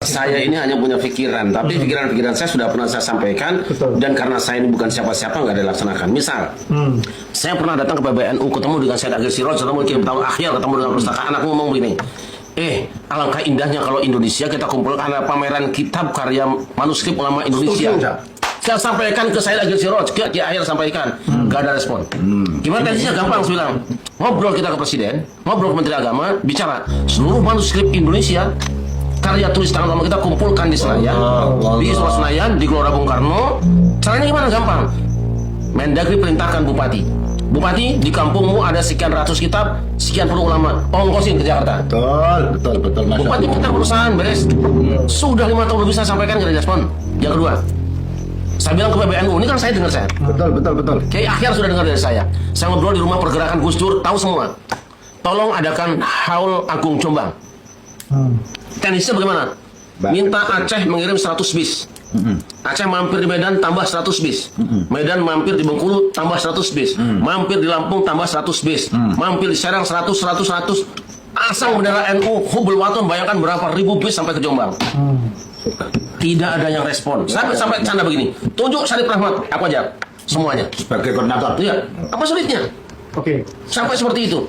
Saya ini hanya punya pikiran, tapi pikiran-pikiran saya sudah pernah saya sampaikan. Dan karena saya ini bukan siapa-siapa, nggak ada dilaksanakan. Misal, saya pernah datang ke PBNU, ketemu dengan Syed Agil Siroj, ketemu dengan Tahun Akhir, ketemu dengan Pustaka Anak, ngomong begini, alangkah indahnya kalau Indonesia kita kumpulkan ada pameran kitab karya manuskrip ulama Indonesia. Saya sampaikan ke Syed Agil Siroj, ke Akhir sampaikan, nggak ada respon. Gimana tensinya? Gampang, saya bilang, ngobrol kita ke Presiden, ngobrol ke Menteri Agama, bicara seluruh manuskrip Indonesia karya tulis tangan ulama kita kumpulkan di Senayan, di Istora Senayan, di Gelora Bung Karno. Caranya gimana? Gampang. Mendagri perintahkan Bupati, di kampungmu ada sekian ratus kitab, sekian puluh ulama, ongkosin ke Jakarta. Betul. Bupati minta perusahaan beres. Sudah 5 tahun lebih saya sampaikan, nggak ada respon. Yang kedua, saya bilang ke PBNU, ini kan saya dengar saya. Betul. Kiai Akhir sudah dengar dari saya. Saya ngobrol di rumah pergerakan Gus Dur, tahu semua. Tolong adakan haul Agung Jombang. Teknisnya bagaimana? Minta Aceh mengirim 100 bis. Aceh mampir di Medan tambah 100 bis. Medan mampir di Bengkulu tambah 100 bis. Mampir di Lampung tambah 100 bis. Mampir di Serang 100. Asal bendera NU Hubul Waton, bayangkan berapa ribu bis sampai ke Jombang. Tidak ada yang respon. Sampai canda begini. Tunjuk Syarif Rahmat, apa aja? Semuanya. Sebagai koordinator. Iya. Apa sulitnya? Oke. Sampai seperti itu.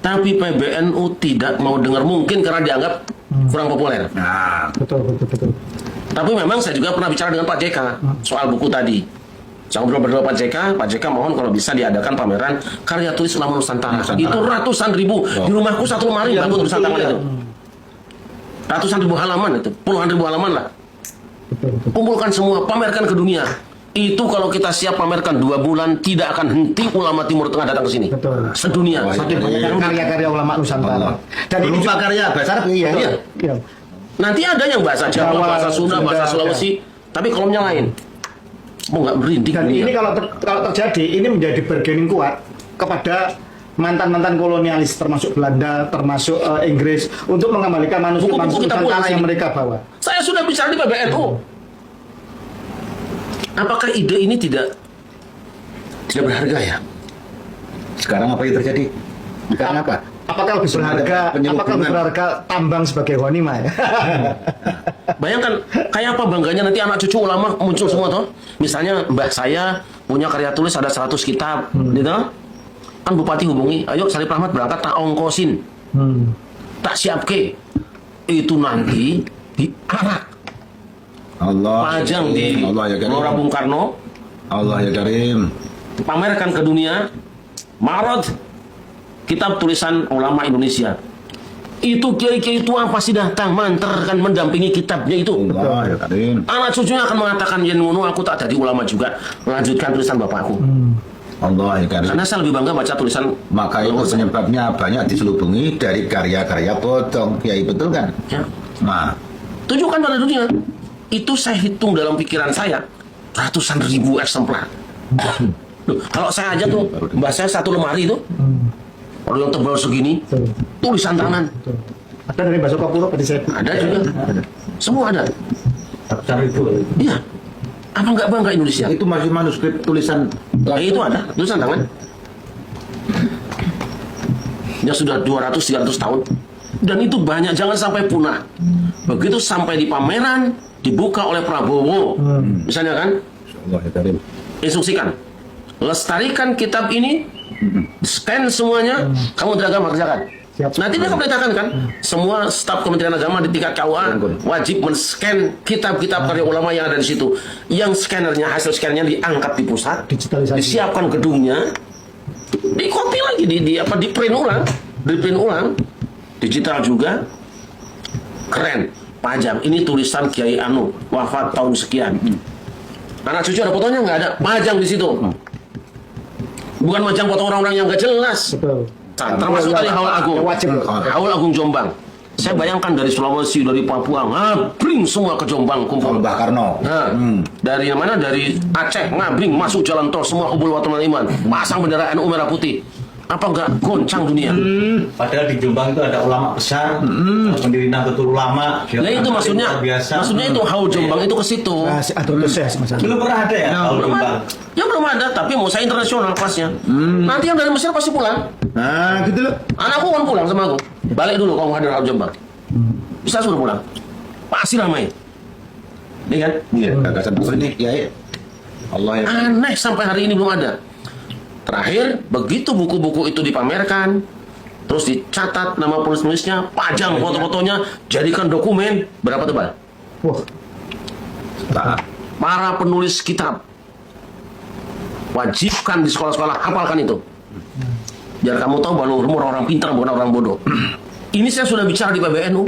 Tapi PBNU tidak mau dengar, mungkin karena dianggap kurang populer. Nah, Betul. Tapi memang saya juga pernah bicara dengan Pak JK soal buku tadi. Saya ngobrol berdua Pak JK mohon kalau bisa diadakan pameran karya tulis ulama Nusantara. Itu ratusan ribu. Di rumahku satu lemari bagus tulisan tangan itu. Ratusan ribu halaman itu, puluhan ribu halaman lah. Kumpulkan semua, pamerkan ke dunia. Itu kalau kita siap pamerkan 2 bulan, tidak akan henti ulama Timur Tengah datang ke sini. Betul. Sedunia. Saking banyak karya-karya ulama Nusantara. Dan ini berupa karya bahasa Arab. Iya. Iya. Nanti ada yang bahasa Jawa, bahasa Sunda, bahasa Sulawesi, tapi kolomnya lain. Mau nggak merinding? Dan ini kalau terjadi, ini menjadi bargaining kuat kepada mantan-mantan kolonialis, termasuk Belanda, termasuk Inggris, untuk mengembalikan manuskrip Nusantara yang mereka bawa. Saya sudah bicara di PBNU. Apakah ide ini tidak berharga ya? Sekarang apa yang terjadi? Sekarang apa? Apakah lebih berharga tambang sebagai ghanimah ya? Bayangkan kayak apa bangganya nanti anak cucu ulama muncul semua toh. Misalnya mbah saya punya karya tulis ada 100 kitab, gitu. Kan Bupati hubungi, ayo Syarif Rahmat berangkat tak ongkosin. Tak siapke. Itu nanti diarak. Allah. Pajang di Gelora Bung Karno. Allah ya Karim. Pamerkan ke dunia. Marot kitab tulisan ulama Indonesia. Itu kiai-kiai tua pasti datang mengantarkan, mendampingi kitabnya itu. Allah ya Karim. Anak cucunya akan mengatakan, ya ngono aku tak jadi ulama juga, melanjutkan tulisan bapakku. Allah ya Karim. Karena saya lebih bangga baca tulisan. Maka itu penyebabnya banyak diselubungi dari karya-karya bodong. Ya betul kan? Ya. Nah, Tunjukkan pada dunia. Itu saya hitung dalam pikiran saya ratusan ribu eksemplar. Loh, kalau saya aja tuh, mbak saya satu lemari itu, kalau yang tebal segini, tulisan tangan. Ada dari Baso Papuro tadi saya. Ada juga. Semua ada. Iya. Apa nggak bangga Indonesia? itu masih manuskrip tulisan. Itu ada tulisan tangan. Ya sudah 200-300 tahun. Dan itu banyak, jangan sampai punah. Begitu sampai di pameran, dibuka oleh Prabowo, misalnya kan, Allah ya Karim. instruksikan, lestarikan kitab ini, scan semuanya, kamu agama kerjakan. Nanti dia akan perintahkan kan, semua staf Kementerian Agama di tingkat KUA wajib men-scan kitab-kitab karya ulama yang ada di situ. Yang scannernya, hasil scannernya diangkat di pusat, disiapkan gedungnya, di copy lagi, di print ulang, digital juga, keren. Pajang, ini tulisan Kiai Anu, wafat tahun sekian. Anak cucu ada fotonya nggak ada? Pajang di situ. Bukan majang foto orang-orang yang nggak jelas. Betul. Termasuk tadi Haul Agung. Haul Agung Jombang. Saya bayangkan dari Sulawesi, dari Papua, ngabring semua ke Jombang kumpul. Mbah Karno. Nah, dari mana? Dari Aceh, ngabring masuk jalan tol semua Hubul Waton Iman, pasang bendera NU merah putih. Apa enggak goncang dunia? Padahal di Jombang itu ada ulama besar, pendiri Nahdlatul Ulama. Nah itu maksudnya, maksudnya itu haul Jombang itu ke situ. Atau proses Mas. Belum pernah ada ya haul Belum Jombang. ada. Ya belum ada, tapi mau saya internasional kelasnya. Nanti yang dari Mesir pasti pulang. Nah, gitu loh. Anakku kan pulang sama aku. Balik dulu kalau hadir haul Jombang. Bisa suruh pulang. Pasti ramai. Ini kan? Iya, gagasan bagus ini, ya. Allah ya. Aneh sampai hari ini belum ada. Terakhir, begitu buku-buku itu dipamerkan, terus dicatat nama penulis-penulisnya, pajang foto-fotonya, jadikan dokumen. Berapa tebal? Wah, Para penulis kitab wajibkan di sekolah-sekolah hafalkan itu. Biar kamu tahu bahwa kamu orang pintar bukan orang bodoh. Ini saya sudah bicara di PBNU.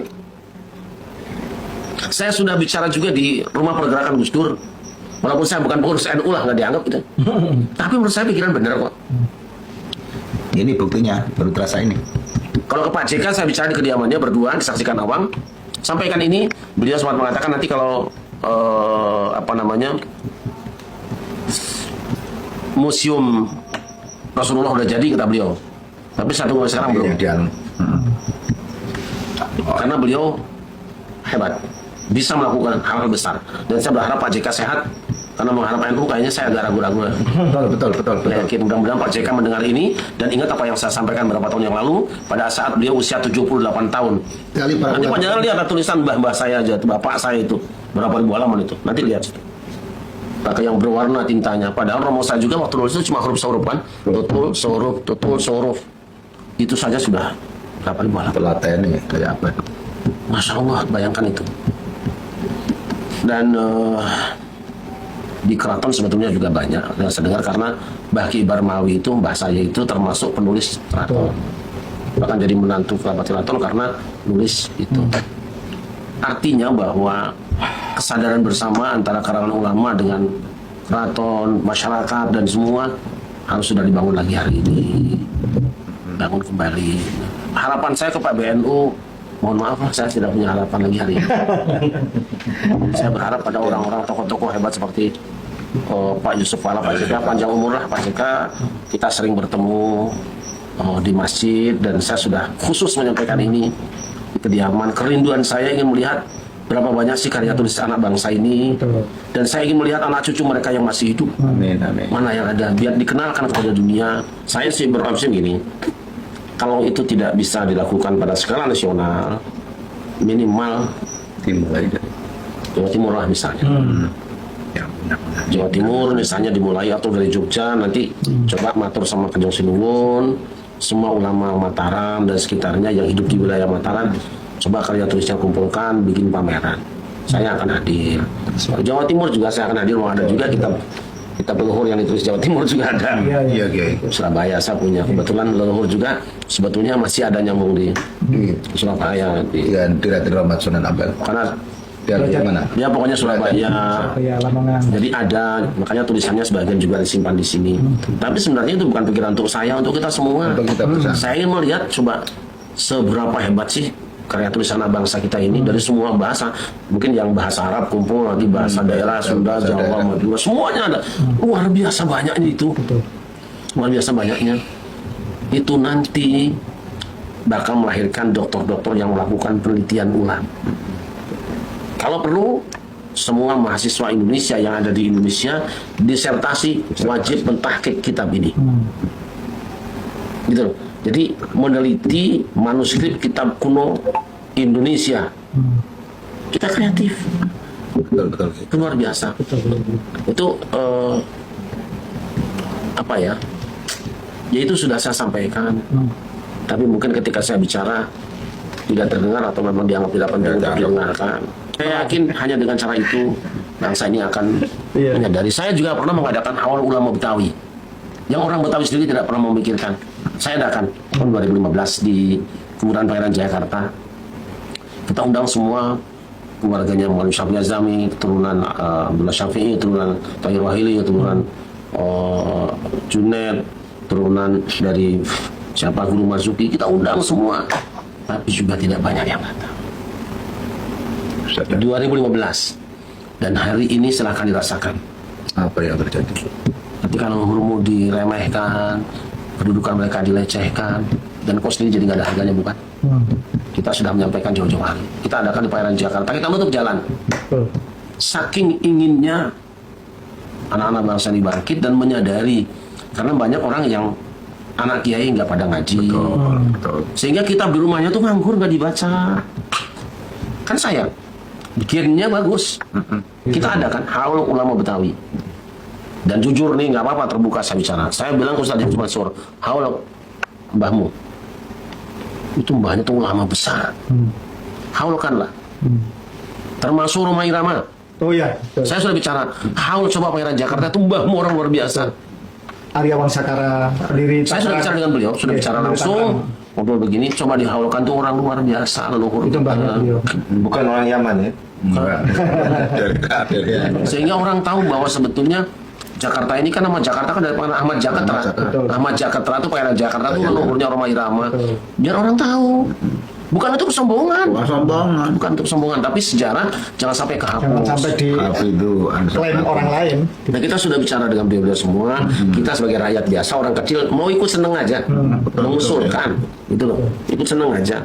Saya sudah bicara juga di Rumah Pergerakan Gus Dur. Walaupun saya bukan pengurus NU lah, nggak dianggap gitu. Tapi menurut saya pikiran benar kok. Ini buktinya baru terasa ini. Kalau ke Pak JK saya bicara di kediamannya berdua, disaksikan awam. Sampaikan ini, beliau sempat mengatakan nanti kalau museum Rasulullah udah jadi kata beliau. Tapi satu sekarang belum. Karena beliau hebat, bisa melakukan hal-hal besar. Dan saya berharap Pak JK sehat. Karena mengharap NU kayaknya saya agak ragu-ragu. Betul. Saya yakin mudah-mudahan Pak JK mendengar ini dan ingat apa yang saya sampaikan beberapa tahun yang lalu pada saat beliau usia 78 tahun. Nanti panjangan lihat tulisan mbah saya aja, bapak saya itu berapa ribu halaman itu. Nanti lihat. Pakai yang berwarna tintanya. Padahal romo saya juga waktu nulis itu cuma huruf-huruf kan. Tutul, soruf. Itu saja sudah berapa ribu halaman. Telaten ini kayak apa? Masya Allah, bayangkan itu. Dan di keraton sebetulnya juga banyak yang saya dengar karena Mbah Ki Barmawi itu, mbah saya itu termasuk penulis keraton. Bahkan jadi menantu kerabat keraton karena nulis itu. Artinya bahwa kesadaran bersama antara kalangan ulama dengan keraton, masyarakat dan semua harus sudah dibangun lagi hari ini. Bangun kembali. Harapan saya ke Pak BNU, mohon maaf lah, saya tidak punya harapan lagi hari ini. Saya berharap pada orang-orang tokoh-tokoh hebat seperti Pak Yusuf Kala, Pak JK, panjang umur lah Pak JK. Kita sering bertemu di masjid dan saya sudah khusus menyampaikan ini di kediaman. Kerinduan saya ingin melihat berapa banyak sih karya tulis anak bangsa ini. Dan saya ingin melihat anak cucu mereka yang masih hidup. Amin. Mana yang ada, biar dikenalkan kepada dunia. Saya sih beropsi gini, kalau itu tidak bisa dilakukan pada skala nasional, minimal Jawa Timur lah misalnya. Jawa Timur misalnya dimulai atau dari Jogja, nanti coba matur sama Kanjeng Sinuwun, semua ulama Mataram dan sekitarnya yang hidup di wilayah Mataram, coba karya tulisnya kumpulkan, bikin pameran. Saya akan hadir. Jawa Timur juga saya akan hadir, mau ada juga kita leluhur yang ditulis Jawa Timur juga ada. Iya. Surabaya saya punya, kebetulan leluhur juga sebetulnya masih ada nyambung di Surabaya. Iya, tidak Rahmat Sunan Ampel. Karena Dari mana? ya pokoknya Surabaya. ya Lamongan. Jadi ada, makanya tulisannya sebagian juga disimpan di sini. Tapi sebenarnya itu bukan pikiran untuk saya, untuk kita semua. Untuk kita bersama. Saya ingin melihat coba seberapa hebat sih karya tulisan anak bangsa kita ini dari semua bahasa. Mungkin yang bahasa Arab kumpul, nanti bahasa daerah, Sunda, Jawa, Madura, semuanya ada. Luar biasa banyaknya itu. Luar biasa banyaknya. Itu nanti bakal melahirkan dokter-dokter yang melakukan penelitian ulang. Kalau perlu, semua mahasiswa Indonesia yang ada di Indonesia disertasi wajib mentahqiq kitab ini. Gitu loh. Jadi meneliti manuskrip kitab kuno Indonesia. Kita kreatif. Betul. Itu luar biasa. Itu apa ya? Ya itu sudah saya sampaikan. Tapi mungkin ketika saya bicara tidak terdengar atau memang dianggap tidak penting untuk didengarkan. Saya yakin hanya dengan cara itu bangsa ini akan menyadari. Saya juga pernah mengadakan awal ulama Betawi yang orang Betawi sendiri tidak pernah memikirkan. Saya adakan tahun 2015 di Kelurahan Pangeran Jayakarta. Kita undang semua keluarganya Maulana Syafi'i Azami, keturunan Abdullah Syafi'i, keturunan Tahir Wahili, keturunan Junaid, keturunan dari siapa Guru Marzuki. Kita undang semua, tapi juga tidak banyak yang datang. 2015 dan hari ini silahkan dirasakan Apa yang terjadi? ketika leluhurmu diremehkan, kedudukan mereka dilecehkan, dan kos ini jadi nggak ada harganya, bukan? Kita sudah menyampaikan jauh-jauh hari. Kita adakan di Pelayaran Jakarta, kita menutup jalan. Betul. Saking inginnya anak-anak bangsa ini bangkit dan menyadari, karena banyak orang yang anak kiai nggak pada ngaji, Betul. sehingga kitab di rumahnya tuh nganggur, nggak dibaca. Kan sayang, bikinnya bagus. Kita adakan Haul Ulama Betawi. Dan jujur nih, nggak apa-apa terbuka saya bicara. Saya bilang ke Ustaz James Mansur, Haul mbahmu, itu mbahnya tuh ulama besar. Haulkanlah. Termasuk Rumah Irama. Oh ya, betul. Saya sudah bicara, Haul coba Pelayaran Jakarta itu mbahmu orang luar biasa. Arya Wangsakara diri. Saya sudah bicara dengan beliau, sudah Iya, bicara dari langsung. Tangerang. Ngobrol begini, coba dihaulkan tuh orang luar biasa, leluhur. Itu mbahnya beliau. Bukan orang Yaman ya. Enggak. Sehingga orang tahu bahwa sebetulnya Jakarta ini kan nama Jakarta kan dari Ahmad Jakatra. Betul. Ahmad Jakatra itu Pelayaran Jakarta itu leluhurnya Roma Irama. Betul. Biar orang tahu. Bukan untuk kesombongan. Bukan sombongan. Bukan untuk kesombongan, tapi sejarah jangan sampai kehapus. Jangan sampai di Itu klaim orang lain. Nah, kita sudah bicara dengan beliau semua. Kita sebagai rakyat biasa, orang kecil mau ikut seneng aja, mengusulkan, gitu loh, ikut seneng aja.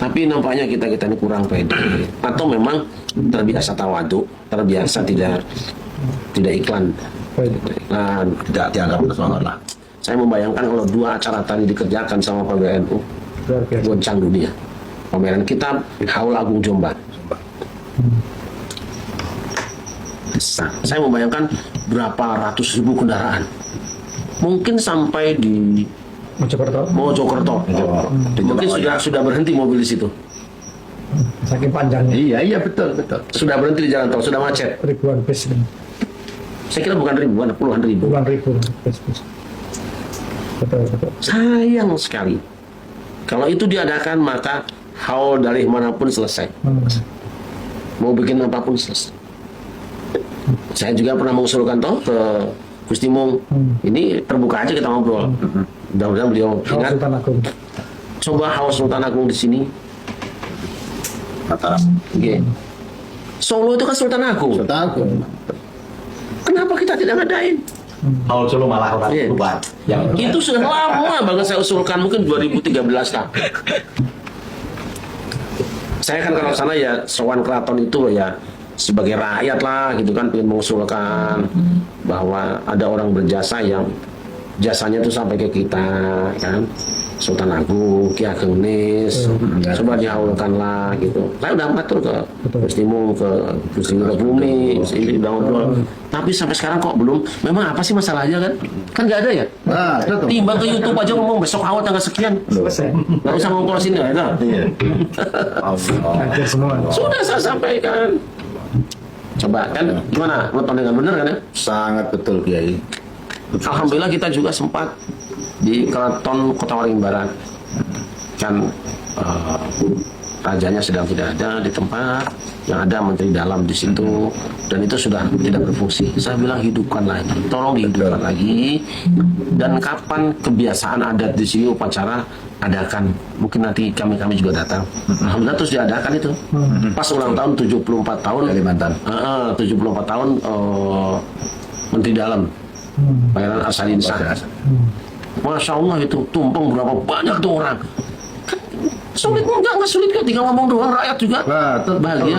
Tapi nampaknya kita ini kurang pede, atau memang terbiasa tawadu, terbiasa tidak iklan. Nah, tidak dianggap persoalan lah. saya membayangkan kalau dua acara tadi dikerjakan sama PBNU, Luar biasa. goncang dunia. Pameran kitab Haul Agung Jombang. Besar. Saya membayangkan berapa ratus ribu kendaraan. Mungkin sampai di Mojokerto. Mojokerto. Mungkin sudah berhenti mobil di situ. Saking panjangnya. Iya betul. Sudah berhenti di jalan tol, sudah macet. Ribuan bis. Saya kira bukan ribuan, puluhan ribu. Puluhan ribu bis. Betul. Sayang sekali. Kalau itu diadakan, maka haul dari manapun selesai. Mau bikin apapun selesai. Saya juga pernah mengusulkan toh ke Gus Timung. Ini terbuka aja kita ngobrol. Mudah-mudahan beliau Haul ingat. Sultan Agung. Coba haul Sultan Agung di sini. Mataram. Oke. Solo itu kan Sultan Agung. Takut. Kenapa kita tidak ngadain? Haul Solo malah orang Iya. lupa. Itu sudah lama banget saya usulkan, mungkin 2013 lah. Saya kan kalau sana ya sowan keraton itu ya sebagai rakyat lah gitu kan, pengen mengusulkan bahwa ada orang berjasa yang jasanya tuh sampai ke kita kan, Sultan Agung, Ki Ageng Nis, coba dihaulkan lah gitu. Saya udah matur ke Gus Timung, ke Gus Bumi, ini udah ngobrol. Tapi sampai sekarang kok belum. Memang apa sih masalahnya kan? Kan nggak ada ya. Nah, itu tuh. Timbang ke YouTube aja ngomong besok awal tanggal sekian, Selesai. nggak usah ngomong sini ya. Nah. Hadir semua. Sudah saya sampaikan. Coba kan gimana? Nonton dengan benar kan ya? Sangat betul Kiai. Alhamdulillah kita juga sempat di Keraton Kota Waringin Barat. Kan rajanya sedang tidak ada di tempat, yang ada Menteri Dalam di situ, dan itu sudah tidak berfungsi. Saya bilang hidupkan lagi, tolong dihidupkan lagi. Dan kapan kebiasaan adat di sini upacara adakan, mungkin nanti kami juga datang. Alhamdulillah terus diadakan itu. Pas ulang tahun 74 tahun Kalimantan. 74 tahun Menteri Dalam. Pangeran Arsadin Shah. Masya Allah itu tumpeng berapa banyak tuh orang. Kan sulit, enggak sulit kok, tinggal ngomong doang, rakyat juga Betul. bahagia.